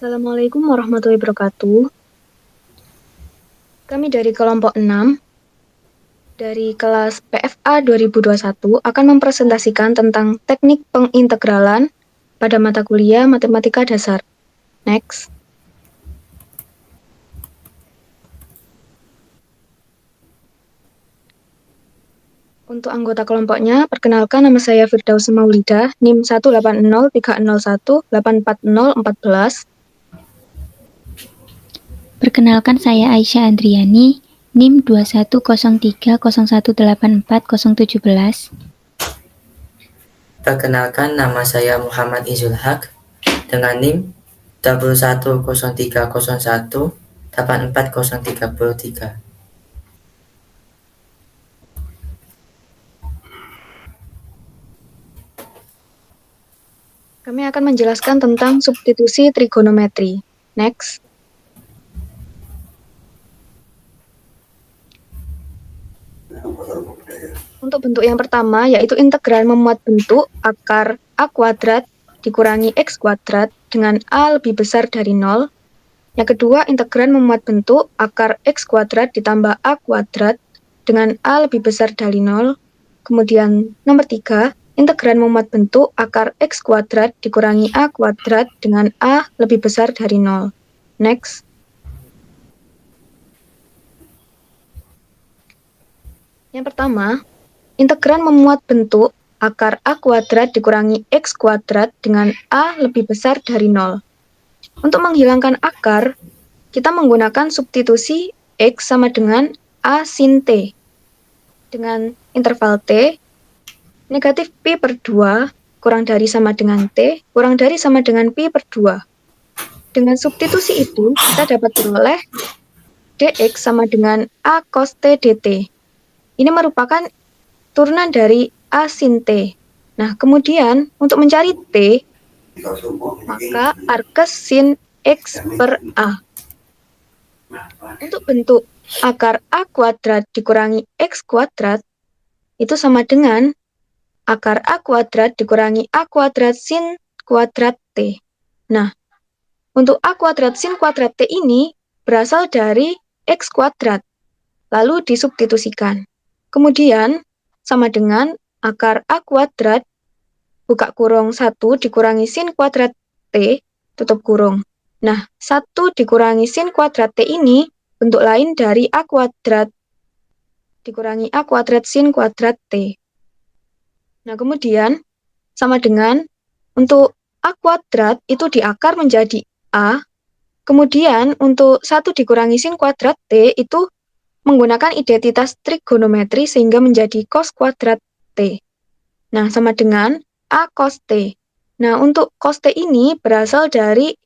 Assalamualaikum warahmatullahi wabarakatuh. Kami dari kelompok 6 dari kelas PFA 2021 akan mempresentasikan tentang teknik pengintegralan pada mata kuliah Matematika Dasar. Next. Untuk anggota kelompoknya, perkenalkan nama saya Firdaus Maulida, NIM 1803001840414. Perkenalkan saya Aisyah Andriani, NIM 210301840717. Perkenalkan nama saya Muhammad Izul Haq dengan NIM 110184033. Kami akan menjelaskan tentang substitusi trigonometri. Next. Untuk bentuk yang pertama, yaitu integral memuat bentuk akar A kuadrat dikurangi X kuadrat dengan A lebih besar dari 0. Yang kedua, integral memuat bentuk akar X kuadrat ditambah A kuadrat dengan A lebih besar dari 0. Kemudian nomor 3, integral memuat bentuk akar X kuadrat dikurangi A kuadrat dengan A lebih besar dari 0. Next. Yang pertama, integral memuat bentuk akar A kuadrat dikurangi X kuadrat dengan A lebih besar dari 0. Untuk menghilangkan akar, kita menggunakan substitusi X sama dengan A sin T. Dengan interval T, negatif Pi per 2 kurang dari sama dengan T, kurang dari sama dengan Pi per 2. Dengan substitusi itu, kita dapat beroleh dx sama dengan A cos T dt. Ini merupakan turunan dari A sin T. Nah, kemudian untuk mencari T, maka arkes sin X per A. Untuk bentuk akar A kuadrat dikurangi X kuadrat, itu sama dengan akar A kuadrat dikurangi A kuadrat sin kuadrat T. Nah, untuk A kuadrat sin kuadrat T ini berasal dari X kuadrat, lalu disubstitusikan. Kemudian, sama dengan akar A kuadrat, buka kurung 1 dikurangi sin kuadrat T, tutup kurung. Nah, 1 dikurangi sin kuadrat T ini bentuk lain dari A kuadrat dikurangi A kuadrat sin kuadrat T. Nah, kemudian sama dengan untuk A kuadrat itu diakar menjadi A, kemudian untuk 1 dikurangi sin kuadrat T itu menggunakan identitas trigonometri sehingga menjadi cos kuadrat T. Nah, sama dengan A cos T. Nah, untuk cos T ini berasal dari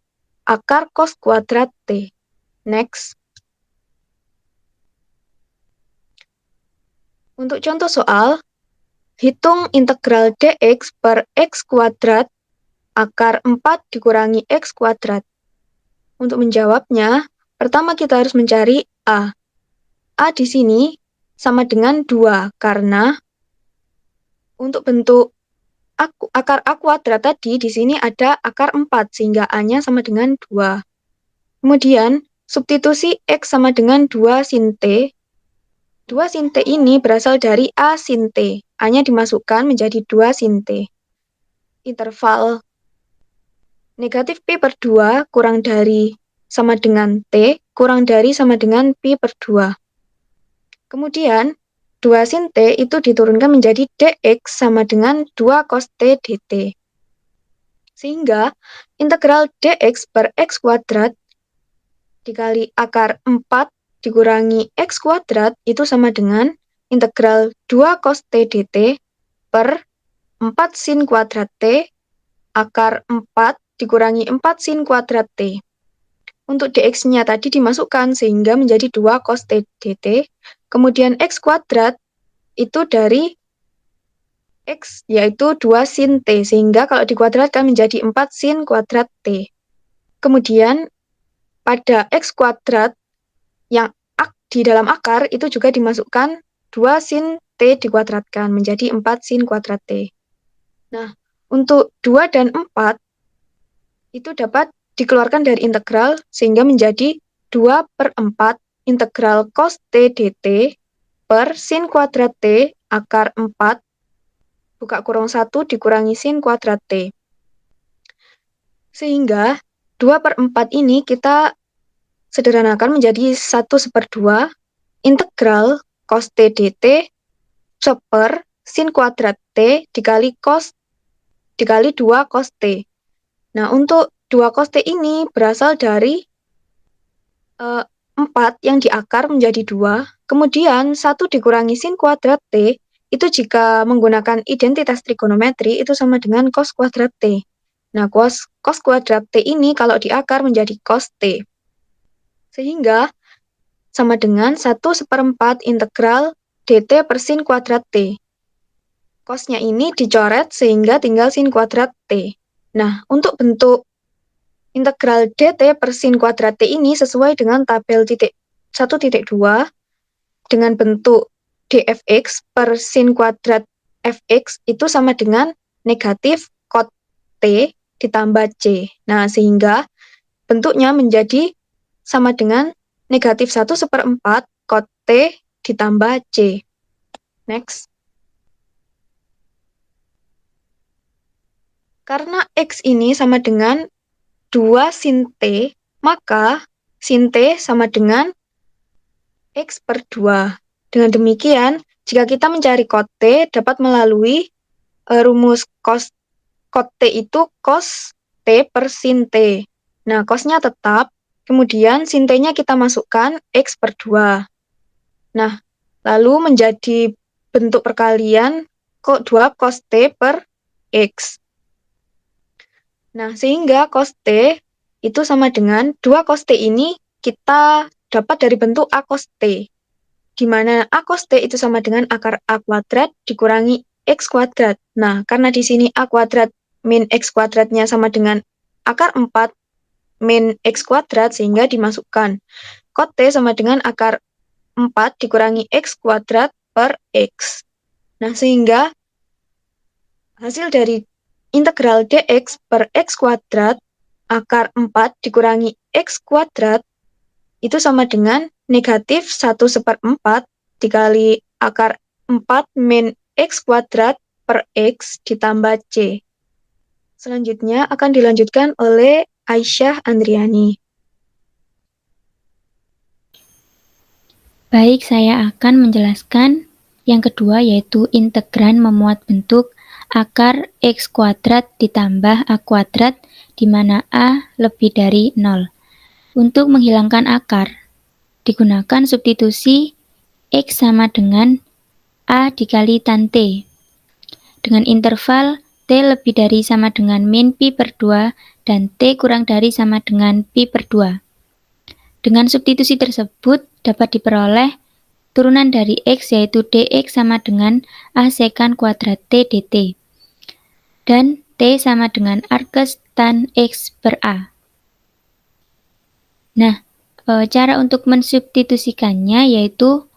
akar cos kuadrat T. Next. Untuk contoh soal, hitung integral dx per x kuadrat akar 4 dikurangi x kuadrat. Untuk menjawabnya, pertama kita harus mencari A. A di sini sama dengan 2, karena untuk bentuk akar A kuadrat tadi, di sini ada akar 4, sehingga A-nya sama dengan 2. Kemudian, substitusi X sama dengan 2 sin T. 2 sin T ini berasal dari A sin T. A-nya dimasukkan menjadi 2 sin T. Interval negatif Pi per 2 kurang dari sama dengan T, kurang dari sama dengan Pi per 2. Kemudian, 2 sin T itu diturunkan menjadi dx sama dengan 2 cos T dt. Sehingga, integral dx per x kuadrat dikali akar 4 dikurangi x kuadrat itu sama dengan integral 2 cos T dt per 4 sin kuadrat T akar 4 dikurangi 4 sin kuadrat T. Untuk dx-nya tadi dimasukkan sehingga menjadi 2 cos T dt. Kemudian x kuadrat itu dari x yaitu 2 sin T. Sehingga kalau dikuadratkan menjadi 4 sin kuadrat T. Kemudian pada x kuadrat yang di dalam akar itu juga dimasukkan 2 sin T dikuadratkan menjadi 4 sin kuadrat T. Nah, untuk 2 dan 4 itu dapat dikeluarkan dari integral sehingga menjadi 2/4 integral cos T dt per sin kuadrat T akar 4 buka kurung 1 dikurangi sin kuadrat T. Sehingga 2/4 ini kita sederhanakan menjadi 1/2 integral cos T dt per sin kuadrat T dikali 2 cos T. Nah, untuk 2 cos T ini berasal dari 4 yang diakar menjadi 2, kemudian 1 dikurangi sin kuadrat T, itu jika menggunakan identitas trigonometri, itu sama dengan cos kuadrat T. Nah, cos kuadrat T ini kalau diakar menjadi cos T. Sehingga sama dengan 1/4 integral dt per sin kuadrat T. Cosnya ini dicoret sehingga tinggal sin kuadrat T. Nah, untuk bentuk integral dt per sin kuadrat T ini sesuai dengan tabel 1.2 dengan bentuk dfx per sin kuadrat fx itu sama dengan negatif cot T ditambah C. Nah, sehingga bentuknya menjadi sama dengan negatif 1/4 cot T ditambah C. Next. Karena X ini sama dengan 2 sin T, maka sin T sama dengan X per 2. Dengan demikian, jika kita mencari cot T, dapat melalui rumus cot T itu cos T per sin T. Nah, cosnya tetap, kemudian sin T-nya kita masukkan X per 2. Nah, lalu menjadi bentuk perkalian 2 cos T per X. Nah, sehingga cos T itu sama dengan 2 cos T ini kita dapat dari bentuk A cos T, di mana A cos T itu sama dengan akar A kuadrat dikurangi X kuadrat. Nah, karena di sini A kuadrat min X kuadratnya sama dengan akar 4 min X kuadrat, sehingga dimasukkan cot T sama dengan akar 4 dikurangi X kuadrat per X. Nah, sehingga hasil dari integral dx per x kuadrat akar 4 dikurangi x kuadrat itu sama dengan negatif 1/4 dikali akar 4 min x kuadrat per x ditambah c. Selanjutnya akan dilanjutkan oleh Aisyah Andriani. Baik, saya akan menjelaskan yang kedua, yaitu integran memuat bentuk akar x kuadrat ditambah a kuadrat, di mana a lebih dari 0. Untuk menghilangkan akar, digunakan substitusi x sama dengan a dikali tan t, dengan interval t lebih dari sama dengan min pi per 2 dan t kurang dari sama dengan pi per 2. Dengan substitusi tersebut dapat diperoleh turunan dari x, yaitu dx sama dengan a sekant kuadrat t dt, dan t sama dengan arcus tan x per a. Nah, cara untuk mensubstitusikannya yaitu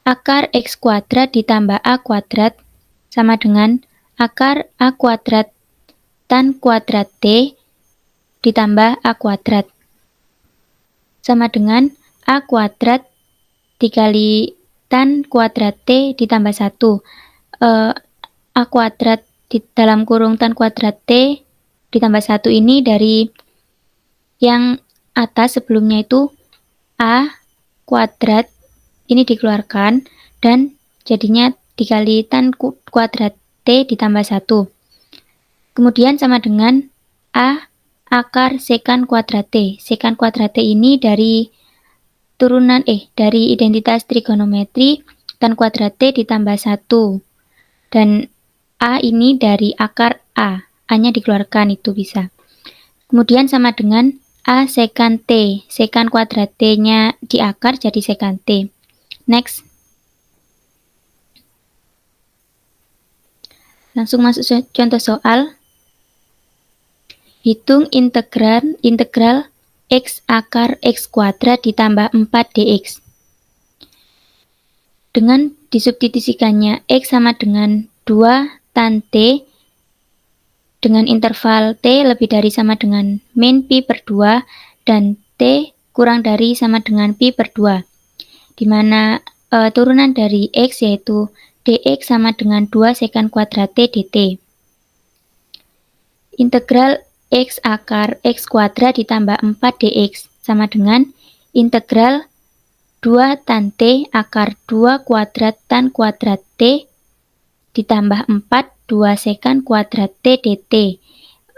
akar x kuadrat ditambah a kuadrat sama dengan akar a kuadrat tan kuadrat t ditambah a kuadrat sama dengan a kuadrat dikali tan kuadrat t ditambah 1. A kuadrat di dalam kurung tan kuadrat t ditambah 1 ini dari yang atas sebelumnya itu a kuadrat ini dikeluarkan dan jadinya dikali tan kuadrat t ditambah 1. Kemudian sama dengan a akar sekant kuadrat t. Sekant kuadrat t ini dari turunan dari identitas trigonometri tan kuadrat t ditambah 1. Dan a ini dari akar a. A-nya dikeluarkan, itu bisa. Kemudian sama dengan a sekant t. Sekant kuadrat t-nya di akar jadi sekant t. Next. Langsung masuk contoh soal. Hitung integral x akar x kuadrat ditambah 4 dx. Dengan disubstitusikannya x sama dengan 2 tan t dengan interval T lebih dari sama dengan min pi per 2 dan T kurang dari sama dengan pi per 2, di mana turunan dari X yaitu dx sama dengan 2 sekant kuadrat T dt. Integral X akar X kuadrat ditambah 4 dx sama dengan integral 2 tan T akar 2 kuadrat tan kuadrat T ditambah 4 2 sekant kuadrat T dt.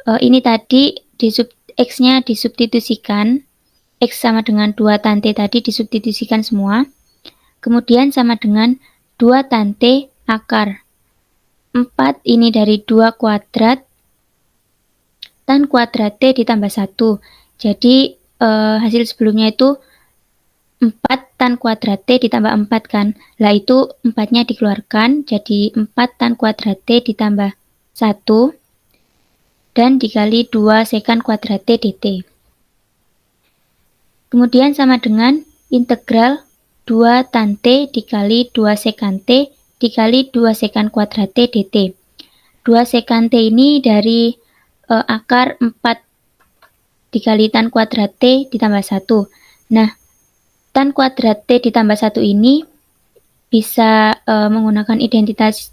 Ini tadi X-nya disubstitusikan, X sama dengan 2 tan T tadi disubstitusikan semua, kemudian sama dengan 2 tan T akar 4 ini dari 2 kuadrat tan kuadrat T ditambah 1. Jadi hasil sebelumnya itu 4 tan kuadrat T ditambah 4 kan. Lah itu 4-nya dikeluarkan, jadi 4 tan kuadrat T ditambah 1 dan dikali 2 sekant kuadrat T dt. Kemudian sama dengan integral 2 tan T dikali 2 sekant T dikali 2 sekant kuadrat T dt. 2 sekant T ini dari akar 4 dikali tan kuadrat T ditambah 1. Nah, tan kuadrat T ditambah 1 ini bisa menggunakan identitas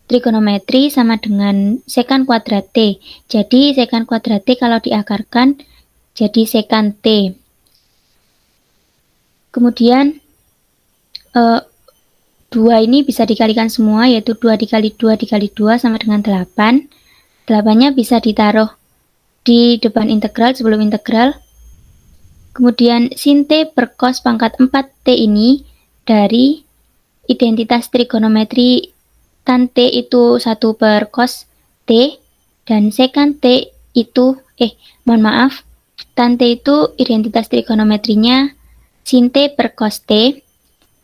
trigonometri sama dengan sekant kuadrat T. Jadi, sekant kuadrat T kalau diakarkan jadi sekant T. Kemudian, 2 ini bisa dikalikan semua, yaitu 2 dikali 2 dikali 2 sama dengan 8. 8-nya bisa ditaruh di depan integral sebelum integral. Kemudian sin T per cos pangkat 4T ini dari identitas trigonometri tan T itu 1 per cos T dan sekant T itu, tan T itu identitas trigonometrinya sin T per cos T,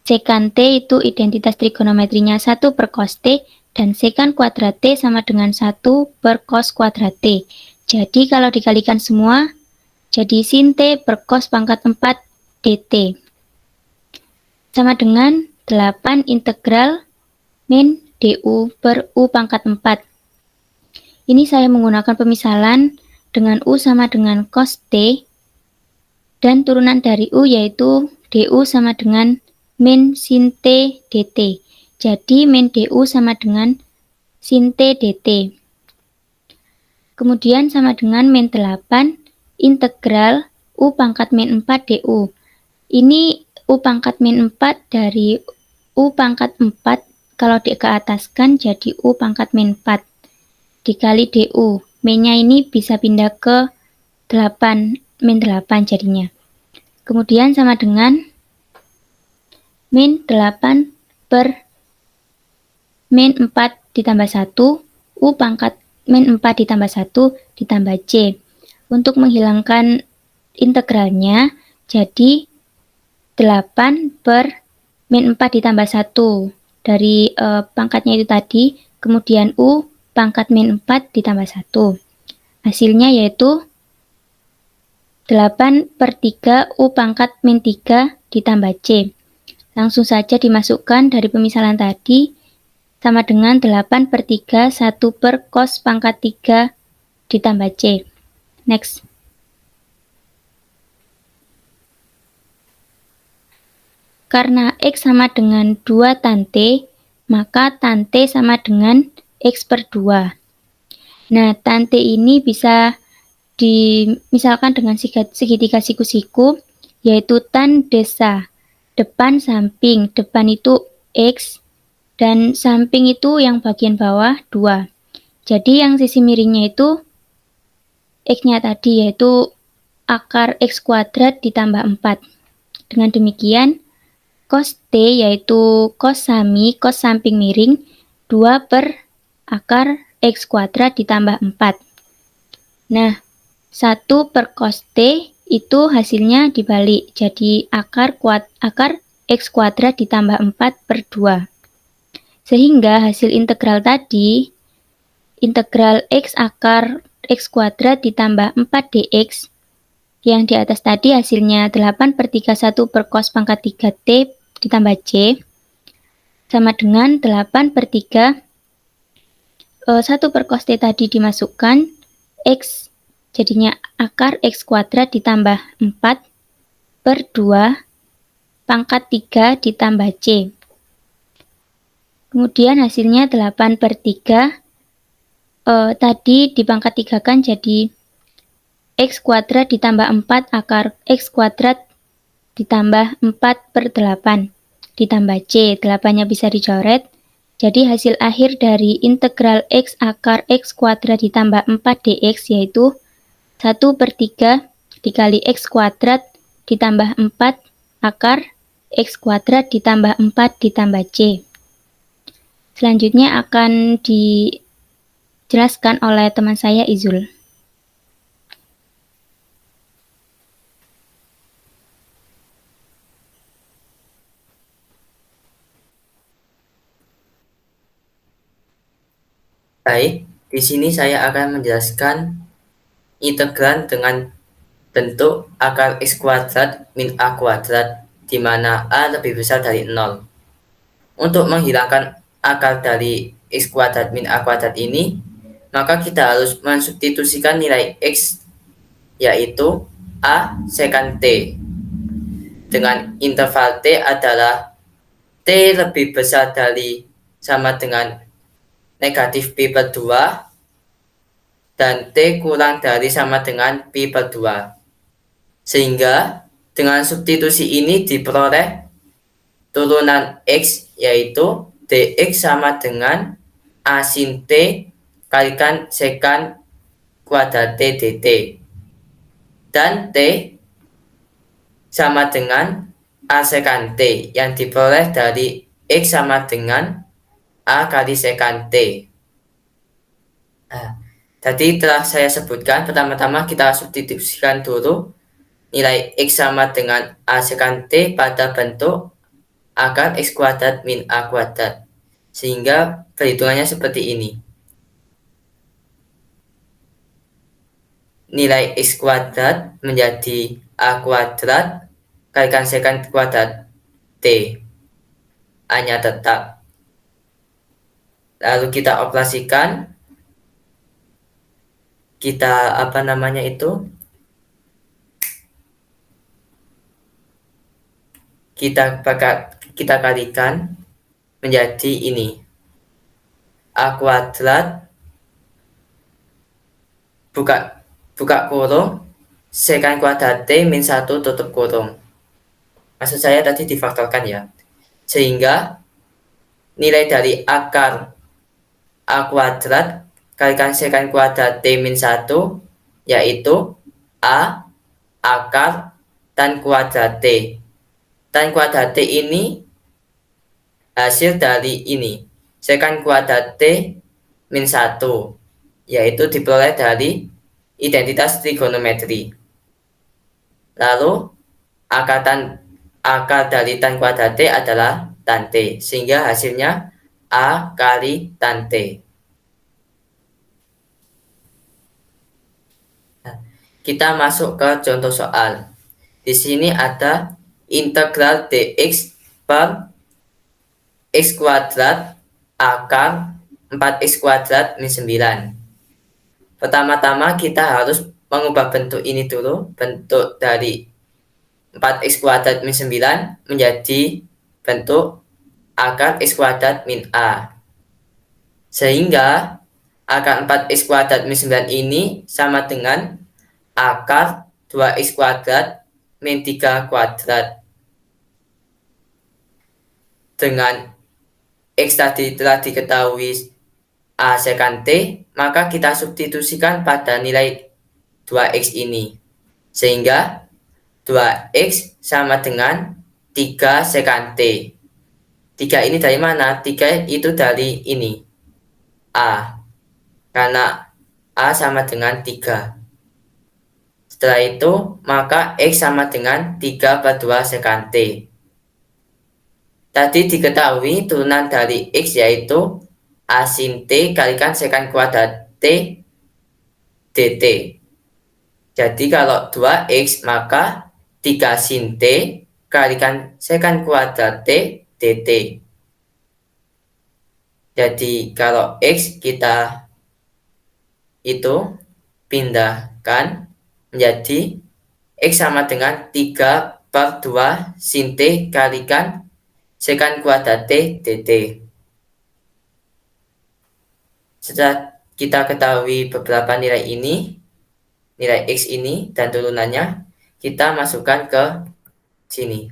sekant T itu identitas trigonometrinya 1 per cos T, dan sekant kuadrat T sama dengan 1 per cos kuadrat T. Jadi kalau dikalikan semua, jadi sin T per cos pangkat 4 dt. Sama dengan 8 integral min du per u pangkat 4. Ini saya menggunakan pemisalan dengan u sama dengan cos T, dan turunan dari u yaitu du sama dengan min sin T dt. Jadi min du sama dengan sin T dt. Kemudian sama dengan min 8 integral u pangkat min 4 du. Ini u pangkat min 4 dari u pangkat 4 kalau dikeataskan jadi u pangkat min 4 dikali du. Min-nya ini bisa pindah ke 8, min 8 jadinya. Kemudian sama dengan min 8 per min 4 ditambah 1, u pangkat min 4 ditambah 1 ditambah c. Untuk menghilangkan integralnya, jadi 8 per min 4 ditambah 1 dari pangkatnya itu tadi, kemudian u pangkat min 4 ditambah 1. Hasilnya yaitu 8 per 3 u pangkat min 3 ditambah c. Langsung saja dimasukkan dari pemisalan tadi, sama dengan 8 per 3, 1 per cos pangkat 3 ditambah C. Next. Karena X sama dengan 2 tan T, maka tan T sama dengan X per 2. Nah, tan T ini bisa dimisalkan dengan segitiga siku-siku, yaitu tan desa. Depan samping, depan itu X, dan samping itu yang bagian bawah 2. Jadi yang sisi miringnya itu X-nya tadi yaitu akar X kuadrat ditambah 4. Dengan demikian cos T yaitu cos samping miring 2 per akar X kuadrat ditambah 4. Nah, 1 per cos T itu hasilnya dibalik, jadi akar X kuadrat ditambah 4 per 2. Sehingga hasil integral tadi, integral X akar X kuadrat ditambah 4 dx, yang di atas tadi hasilnya 8 per 3 1 per cos pangkat 3 T ditambah C, sama dengan 8 per 3 1 per cos T tadi dimasukkan, X jadinya akar X kuadrat ditambah 4 per 2 pangkat 3 ditambah C. Kemudian hasilnya 8 per 3. Tadi dipangkat 3 kan jadi X kuadrat ditambah 4 akar X kuadrat ditambah 4 per 8 ditambah C. 8-nya bisa dicoret. Jadi hasil akhir dari integral X akar X kuadrat ditambah 4 dx yaitu 1 per 3 dikali X kuadrat ditambah 4 akar X kuadrat ditambah 4 ditambah C. Selanjutnya akan dijelaskan oleh teman saya Izul. Baik, di sini saya akan menjelaskan integran dengan bentuk akar X kuadrat min A kuadrat, di mana A lebih besar dari 0. Untuk menghilangkan akar dari X kuadrat min A kuadrat ini, maka kita harus mensubstitusikan nilai X, yaitu A sekant T, dengan interval T adalah T lebih besar dari sama dengan negatif pi per 2 dan T kurang dari sama dengan pi per 2. Sehingga dengan substitusi ini diperoleh turunan X, yaitu dx sama dengan A sin T kalikan sekant kuadrat T dt. Dan T sama dengan A sekant T yang diperoleh dari X sama dengan A kali sekant T. Tadi telah saya sebutkan, pertama-tama kita substitusikan dulu nilai X sama dengan A sekant T pada bentuk akar X kuadrat min A kuadrat. Sehingga perhitungannya seperti ini. Nilai X kuadrat menjadi A kuadrat kalikan sekant kuadrat T. A-nya tetap. Lalu kita operasikan, kita kita kalikan menjadi ini, A kuadrat buka kurung sekant kuadrat T min 1 tutup kurung. Maksud saya tadi difaktorkan ya. Sehingga nilai dari akar A kuadrat kalikan sekant kuadrat T min 1 yaitu A akar tan kuadrat T. Tan kuadrat T ini hasil dari ini, sekant kuadrat T min 1, yaitu diperoleh dari identitas trigonometri. Lalu akar dari tan kuadrat T adalah tan T, sehingga hasilnya A kali tan T. Nah, kita masuk ke contoh soal. Di sini ada integral dx per X kuadrat akar 4X kuadrat min 9. Pertama-tama kita harus mengubah bentuk ini dulu, bentuk dari 4X kuadrat min 9 menjadi bentuk akar X kuadrat min A. Sehingga akar 4X kuadrat min 9 ini sama dengan akar 2X kuadrat min 3 kuadrat. Dengan X tadi telah diketahui A sekant T, maka kita substitusikan pada nilai 2X ini. Sehingga 2X sama dengan 3 sekant T. 3 ini dari mana? 3 itu dari ini, A. Karena A sama dengan 3. Setelah itu, maka X sama dengan 3 per 2 sekant T. Tadi diketahui turunan dari X yaitu A sin T kalikan sekant kuadrat T dt. Jadi kalau 2X maka 3 sin T kalikan sekant kuadrat T dt. Jadi kalau X kita itu pindahkan menjadi X sama dengan 3/2 sin T kalikan sekant kuadrat T dt. Setelah kita ketahui beberapa nilai ini, nilai X ini dan turunannya, kita masukkan ke sini.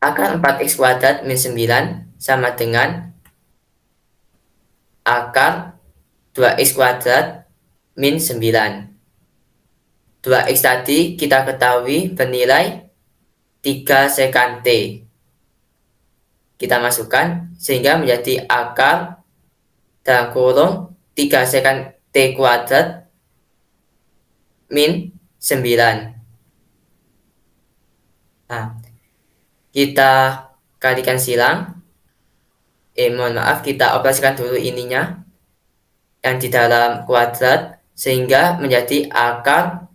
Akar 4x kuadrat min 9 sama dengan akar 2x kuadrat min 9. 2x tadi kita ketahui bernilai 3 sekant T. Kita masukkan sehingga menjadi akar dalam kurung 3 sekant T kuadrat min 9. Nah, kita kalikan silang. Mohon maaf, kita operasikan dulu ininya yang di dalam kuadrat sehingga menjadi akar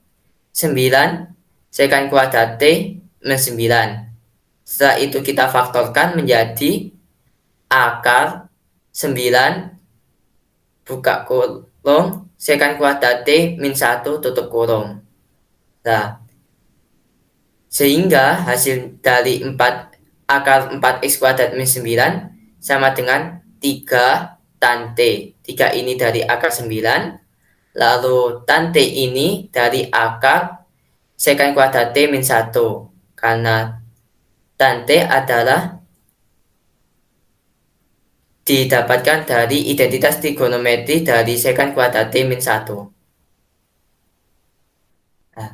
9 sekant kuadrat T min 9. Setelah itu kita faktorkan menjadi akar 9 buka kurung sekant kuadrat T min 1 tutup kurung. Nah, sehingga hasil dari akar 4x kuadrat min 9 sama dengan 3 tan T. 3 ini dari akar 9, lalu tan T ini dari akar sekant kuadrat T min 1. Karena tan T adalah didapatkan dari identitas trigonometri dari sekant kuadrat T min 1. Nah,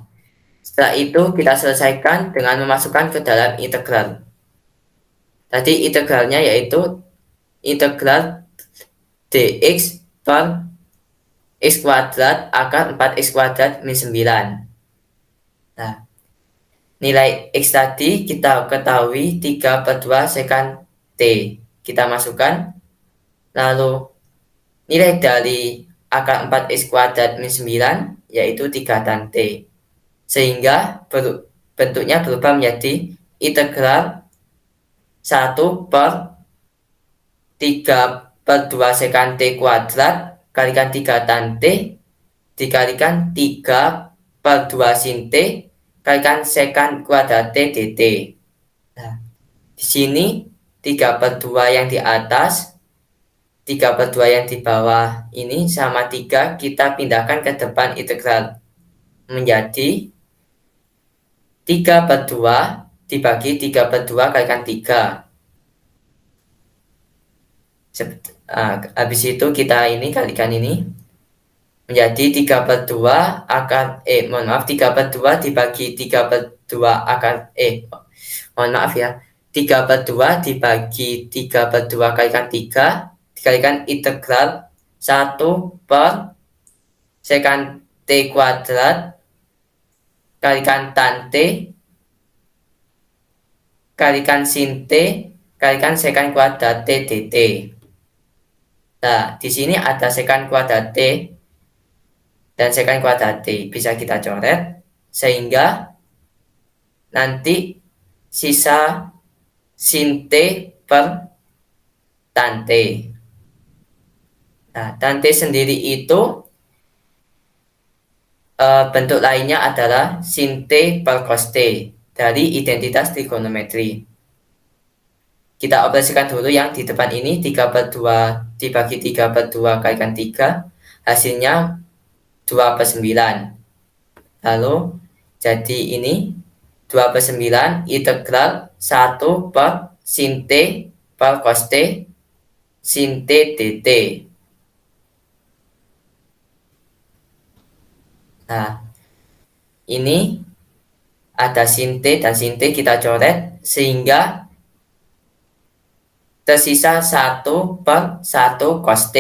setelah itu kita selesaikan dengan memasukkan ke dalam integral. Tadi integralnya yaitu integral dx per x kuadrat akar 4x kuadrat min 9. Nah, nilai x tadi kita ketahui 3/2 sekant T. Kita masukkan. Lalu nilai dari akar 4x kuadrat min 9 yaitu 3 tan T. Sehingga bentuknya berubah menjadi integral 1/3/2 sekant T kuadrat kalikan 3 tan T dikalikan 3/2 sin T kalikan sekant kuadrat T dt. Nah, di sini 3/2 yang di atas, 3/2 yang di bawah ini sama 3 kita pindahkan ke depan integral menjadi 3/2 dibagi 3/2 kalikan 3. Habis itu kita ini kalikan ini menjadi 3/2 akar 3/2 dibagi 3/2 akar mohon maaf ya, 3/2 dibagi 3/2 kalikan 3 dikalikan integral 1 per sekant T kuadrat kalikan tan T kalikan sin T kalikan sekant kuadrat T dt. Nah, di sini ada sekant kuadrat T dan sekant kuadrat T. Bisa kita coret sehingga nanti sisa sin T per tan T. Nah, tan T sendiri itu bentuk lainnya adalah sin T per cos T dari identitas trigonometri. Kita operasikan dulu yang di depan ini 3/2 dibagi 3/2 kalikan 3 hasilnya 2/9. Lalu jadi ini 2/9 integral 1 per sin T per cos T sin T dt. Nah, ini ada sin T dan sin T kita coret sehingga tersisa 1/1 cos T.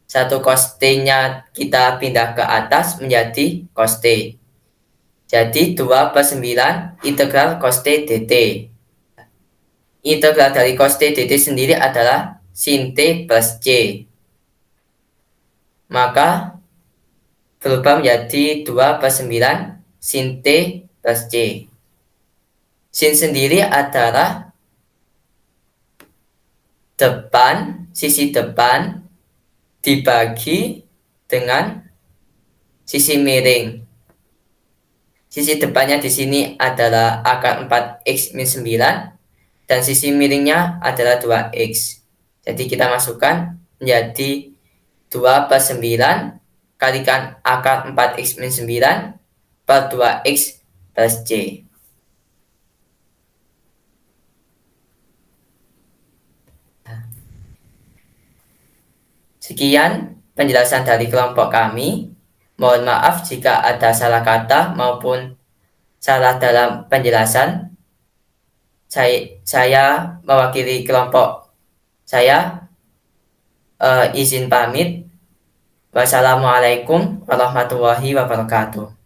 1 cos T-nya kita pindah ke atas menjadi cos T. Jadi 2/9 integral cos T dt. Integral dari cos T dt sendiri adalah sin T plus C. Maka berubah menjadi 2/9 sin T plus C. Sin sendiri adalah sisi depan dibagi dengan sisi miring. Sisi depannya di sini adalah akar 4x min 9 dan sisi miringnya adalah 2x. Jadi kita masukkan menjadi 2 plus 9 kalikan akar 4x min 9 per 2x plus c. Sekian penjelasan dari kelompok kami. Mohon maaf jika ada salah kata maupun salah dalam penjelasan. Saya mewakili kelompok saya izin pamit. Wassalamualaikum warahmatullahi wabarakatuh.